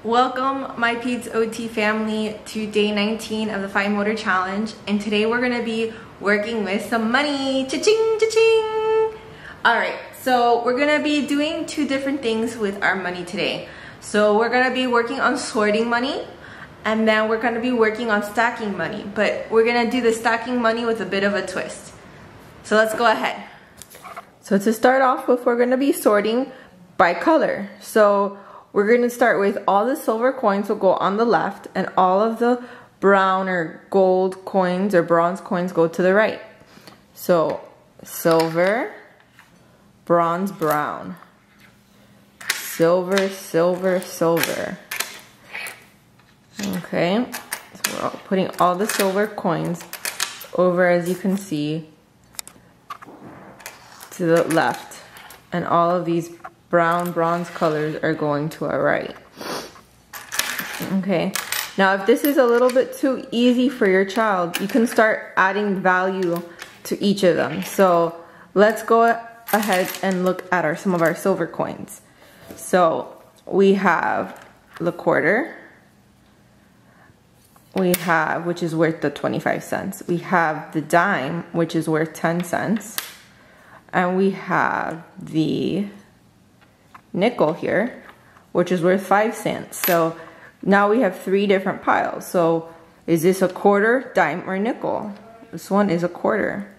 Welcome my Peds OT family to day 19 of the Fine Motor Challenge, and today we're gonna be working with some money. Cha-ching, cha-ching! Alright, so we're gonna be doing two different things with our money today. So we're gonna be working on sorting money, and then we're gonna be working on stacking money, but we're gonna do the stacking money with a bit of a twist. So let's go ahead. So to start off with, we're gonna be sorting by color. So we're going to start with all the silver coins will go on the left, and all of the brown or gold coins or bronze coins go to the right. So silver, bronze, brown, silver, silver, silver. Okay, so we're putting all the silver coins over, as you can see, to the left, and all of these brown bronze colors are going to our right. Okay, now if this is a little bit too easy for your child, you can start adding value to each of them. So let's go ahead and look at some of our silver coins. So we have the quarter, we have, which is worth the 25 cents. We have the dime, which is worth 10 cents. And we have the nickel here, which is worth 5 cents. So now we have three different piles. So is this a quarter, dime, or nickel? This one is a quarter.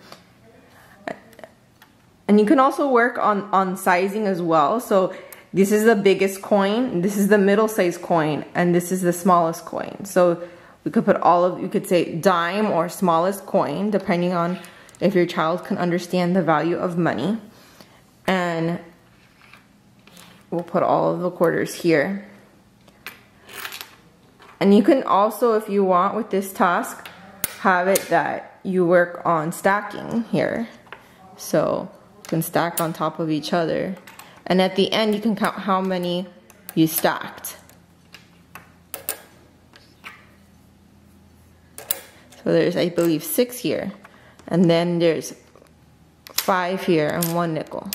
And you can also work on sizing as well. So this is the biggest coin, this is the middle size coin, and this is the smallest coin. So we could put you could say dime or smallest coin, depending on if your child can understand the value of money. And we'll put all of the quarters here. And you can also, if you want, with this task, have it that you work on stacking here. So you can stack on top of each other. And at the end, you can count how many you stacked. So there's, I believe, 6 here. And then there's 5 here and 1 nickel.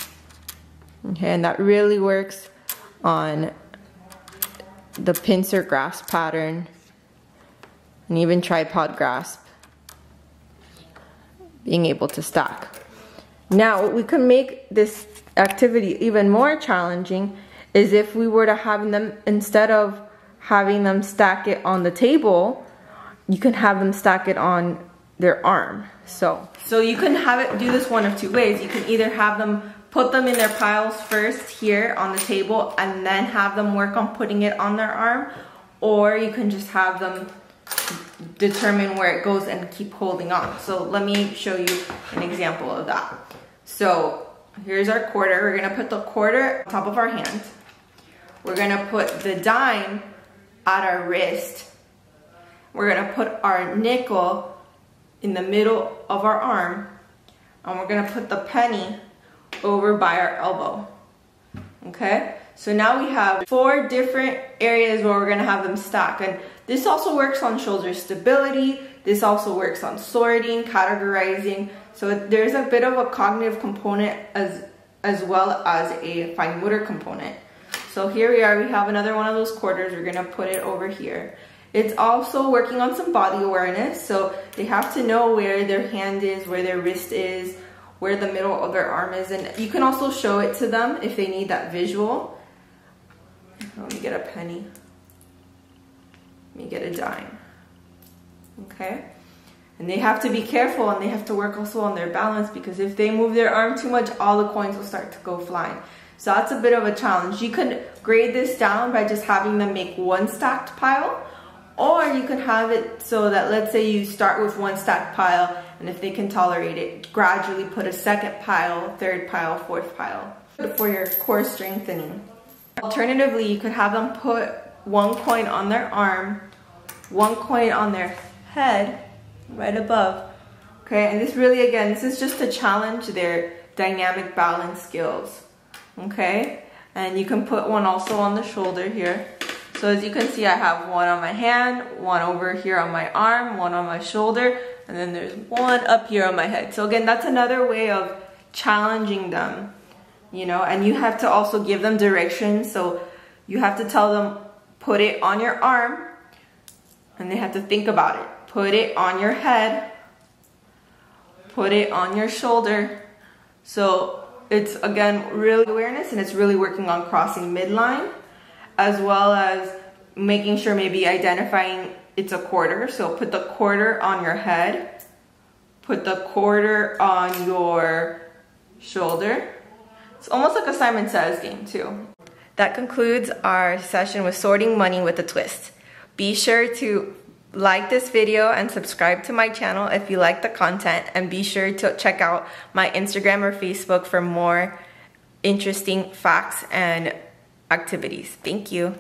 Okay, and that really works on the pincer grasp pattern and even tripod grasp, being able to stack. Now, we can make this activity even more challenging is if we were to have them, instead of having them stack it on the table, you can have them stack it on their arm. So you can have it do this one of two ways. You can either have them put them in their piles first here on the table and then have them work on putting it on their arm, or you can just have them determine where it goes and keep holding on. So let me show you an example of that. So here's our quarter. We're gonna put the quarter on top of our hand. We're gonna put the dime at our wrist. We're gonna put our nickel in the middle of our arm, and we're gonna put the penny over by our elbow. Okay, so now we have 4 different areas where we're gonna have them stack, and this also works on shoulder stability. This also works on sorting, categorizing. So there's a bit of a cognitive component as well as a fine motor component. So here we are, we have another one of those quarters. We're gonna put it over here. It's also working on some body awareness, so they have to know where their hand is, where their wrist is, where the middle of their arm is, and you can also show it to them if they need that visual. Let me get a penny. Let me get a dime. Okay? And they have to be careful, and they have to work also on their balance, because if they move their arm too much, all the coins will start to go flying. So that's a bit of a challenge. You could grade this down by just having them make 1 stacked pile, or you can have it so that, let's say you start with 1 stacked pile, and if they can tolerate it, gradually put a 2nd pile, 3rd pile, 4th pile for your core strengthening. Alternatively, you could have them put 1 coin on their arm, 1 coin on their head, right above. Okay, and this really, again, this is just to challenge their dynamic balance skills. Okay, and you can put 1 also on the shoulder here. So as you can see, I have 1 on my hand, 1 over here on my arm, 1 on my shoulder, and then there's 1 up here on my head. So again, that's another way of challenging them, you know, and you have to also give them directions. So you have to tell them, put it on your arm, and they have to think about it. Put it on your head, put it on your shoulder. So it's, again, really awareness, and it's really working on crossing midline, as well as making sure maybe identifying it's a quarter. So put the quarter on your head, put the quarter on your shoulder. It's almost like a Simon Says game too. That concludes our session with sorting money with a twist. Be sure to like this video and subscribe to my channel if you like the content, and be sure to check out my Instagram or Facebook for more interesting facts and activities. Thank you.